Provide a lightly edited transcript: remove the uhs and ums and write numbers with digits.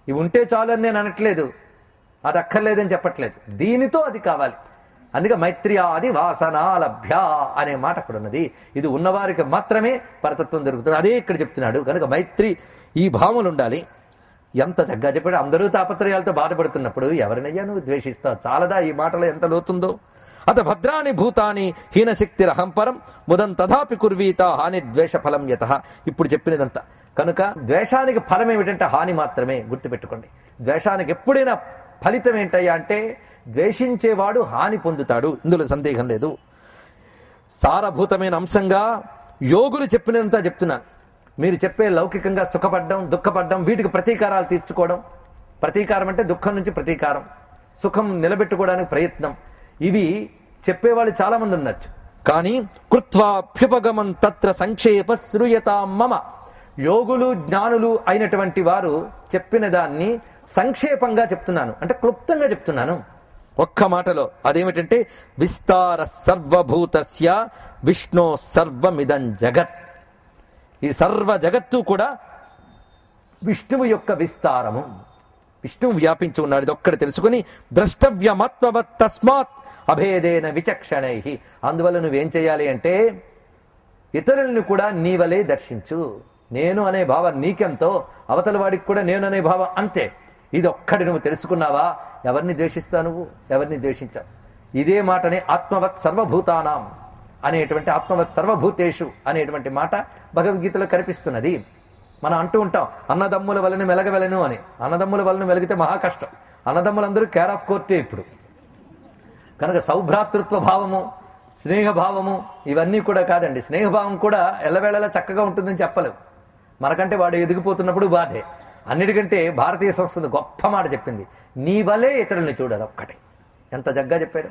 ఇవి ఉంటే చాలు అని నేను అనట్లేదు, అది అక్కర్లేదని చెప్పట్లేదు, దీనితో అది కావాలి. అందుకే మైత్ర్యాది వాసనాలభ్య అనే మాట అక్కడ ఉన్నది. ఇది ఉన్నవారికి మాత్రమే పరతత్వం దొరుకుతుంది. అదే ఇక్కడ చెప్తున్నాడు. కనుక మైత్రి ఈ భావములు ఉండాలి. ఎంత చక్కగా చెప్పాడు. అందరూ తాపత్రయాలతో బాధపడుతున్నప్పుడు ఎవరినయ్యా నువ్వు ద్వేషిస్తావు? చాలదా ఈ మాటలో ఎంత లోతుందో. అత భద్రాని భూతాని హీనశక్తిరహం పరం ముదం తథాపి కుర్వీత హాని ద్వేష ఫలం యత. ఇప్పుడు చెప్పినదంతా. కనుక ద్వేషానికి ఫలం ఏమిటంటే హాని మాత్రమే. గుర్తుపెట్టుకోండి, ద్వేషానికి ఎప్పుడైనా ఫలితం ఏంటయ్యా అంటే ద్వేషించేవాడు హాని పొందుతాడు, ఇందులో సందేహం లేదు. సారభూతమైన అంశంగా యోగులు చెప్పినంత చెప్తున్నాను. మీరు చెప్పే లౌకికంగా సుఖపడ్డం, దుఃఖపడ్డం, వీటికి ప్రతీకారాలు తీర్చుకోవడం. ప్రతీకారం అంటే దుఃఖం నుంచి ప్రతీకారం, సుఖం నిలబెట్టుకోవడానికి ప్రయత్నం. ఇవి చెప్పేవాళ్ళు చాలా మంది ఉండొచ్చు. కానీ కృత్వాభ్యుపగమం తత్ర సంక్షేప శ్రూయతాం మమ. యోగులు జ్ఞానులు అయినటువంటి వారు చెప్పిన దాన్ని సంక్షేపంగా చెప్తున్నాను, అంటే క్లుప్తంగా చెప్తున్నాను ఒక్క మాటలో. అదేమిటంటే విస్తార సర్వభూతస్య విష్ణో సర్వమిదం జగత్. ఈ సర్వ జగత్తు కూడా విష్ణువు యొక్క విస్తారము. విష్ణువు వ్యాపించి ఉన్నాడు. ఇది ఒక్కటి తెలుసుకుని ద్రష్టవ్యమత్వవత్ తస్మాత్ అభేదేన విచక్షణై. అందువల్ల నువ్వేం చేయాలి అంటే ఇతరులను కూడా నీవలే దర్శించు. నేను అనే భావం నీకెంతో అవతల వాడికి కూడా నేను అనే భావం అంతే. ఇది ఒక్కటి నువ్వు తెలుసుకున్నావా, ఎవరిని ద్వేషిస్తావు నువ్వు, ఎవరిని ద్వేషించావు? ఇదే మాటనే ఆత్మవత్ సర్వభూతానాం అనేటువంటి ఆత్మవత్ సర్వభూతేషు అనేటువంటి మాట భగవద్గీతలో కనిపిస్తున్నది. మనం అంటూ ఉంటాం అన్నదమ్ముల వలన మెలగవెలను అని. అన్నదమ్ముల వలన మెలిగితే మహా కష్టం. అన్నదమ్ములందరూ కేర్ ఆఫ్ కోర్టే ఇప్పుడు. కనుక సౌభ్రాతృత్వ భావము, స్నేహభావము ఇవన్నీ కూడా కాదండి. స్నేహభావం కూడా ఎల్లవేళలా చక్కగా ఉంటుందని చెప్పలేవు. మనకంటే వాడు ఎదిగిపోతున్నప్పుడు బాధే. అన్నిటికంటే భారతీయ సంస్కృతి గొప్ప మాట చెప్పింది, నీ వలే ఇతరుల్ని చూడదు. ఒక్కటే ఎంత జగ్గా చెప్పాడు.